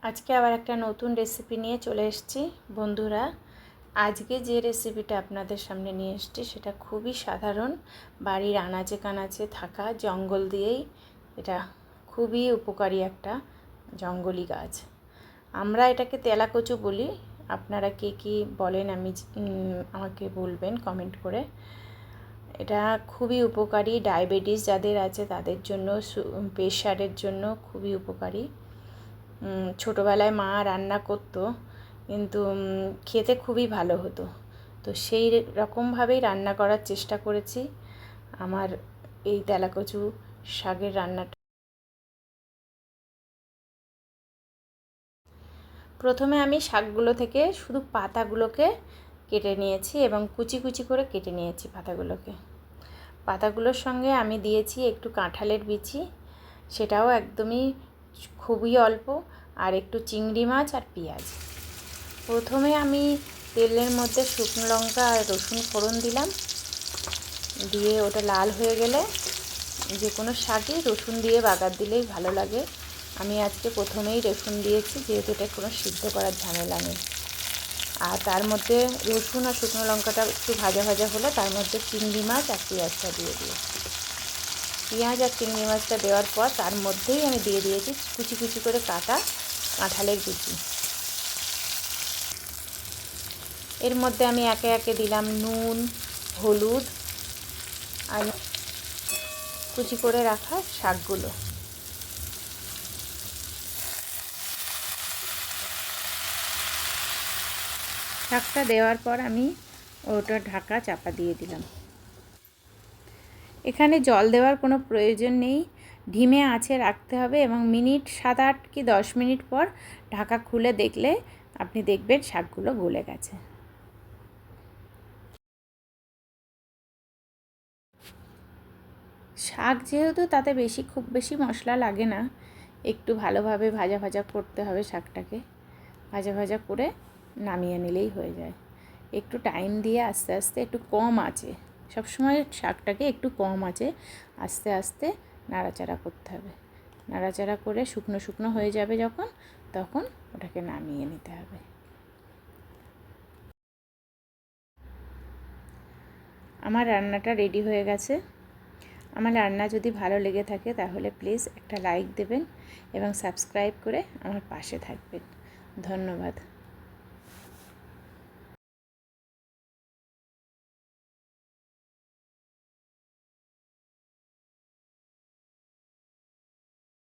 আজকে আবার একটা নতুন রেসিপি নিয়ে চলে এসেছি বন্ধুরা। আজকে যে রেসিপিটা আপনাদের সামনে নিয়ে এসেছি সেটা খুবই সাধারণ, বাড়ির আনাচে কানাচে থাকা জঙ্গল দিয়েই এটা খুবই উপকারী একটা জঙ্গলি গাছ। আমরা এটাকে তেলাকচু বলি, আপনারা কে কী বলেন আমাকে বলবেন কমেন্ট করে। এটা খুবই উপকারী, ডায়াবেটিস যাদের আছে তাদের জন্য, প্রেশারের জন্য খুবই উপকারী। ছোটোবেলায় মা রান্না করতো, কিন্তু খেতে খুবই ভালো হতো, তো সেই রকমভাবেই রান্না করার চেষ্টা করেছি আমার এই তেলাকচু শাকের রান্নাটা। প্রথমে আমি শাকগুলো থেকে শুধু পাতাগুলোকে কেটে নিয়েছি এবং কুচি কুচি করে কেটে নিয়েছি পাতাগুলোর সঙ্গে আমি দিয়েছি একটু কাঁঠালের বিচি, সেটাও একদমই খুবই অল্প, আর একটু চিংড়ি মাছ আর পেঁয়াজ। প্রথমে আমি তেলের মধ্যে শুকনো লঙ্কা আর রসুন ফোড়ন দিলাম, দিয়ে ওটা লাল হয়ে গেলে যে কোনো শাকই রসুন দিয়ে বাগার দিলেই ভালো লাগে। আমি আজকে প্রথমেই রসুন দিয়েছি, যেহেতু এটা কোনো সিদ্ধ করার ঝামেলা নেই। আর তার মধ্যে রসুন আর শুকনো লঙ্কাটা একটু ভাজা ভাজা হলে তার মধ্যে চিংড়ি মাছ আর পেঁয়াজটা দিয়ে দিয়েছি। পেঁয়াজ আর চিংড়ি মাছটা দেওয়ার পর তার মধ্যেই আমি দিয়ে দিয়েছি কুচি কুচি করে কাটা কাঁঠালের বিচি। এর মধ্যে আমি একে একে দিলাম নুন, হলুদ আর কুচি করে রাখা শাকগুলো। শাকটা দেওয়ার পর আমি ওটা ঢাকা চাপা দিয়ে দিলাম। এখানে জল দেওয়ার কোনো প্রয়োজন নেই, ধিমে আঁচে রাখতে হবে এবং মিনিট 7-8 কি 10 মিনিট পর ঢাকা খুলে দেখলে আপনি দেখবেন শাকগুলো গলে গেছে। শাক যেহেতু তাতে খুব বেশি মশলা লাগে না, একটু ভালোভাবে ভাজা ভাজা করতে হবে শাকটাকে, ভাজা ভাজা করে নামিয়ে নিলেই হয়ে যায়। একটু টাইম দিয়ে আস্তে আস্তে একটু কম আঁচে, সবসময় শাকটাকে একটু কম আঁচে আস্তে আস্তে নাড়াচাড়া করতে হবে। নাড়াচাড়া করে শুকনো শুকনো হয়ে যাবে যখন, তখন ওটাকে নামিয়ে নিতে হবে। আমার রান্নাটা রেডি হয়ে গেছে। আমার রান্না যদি ভালো লেগে থাকে তাহলে প্লিজ একটা লাইক দেবেন এবং সাবস্ক্রাইব করে আমার পাশে থাকবেন। ধন্যবাদ।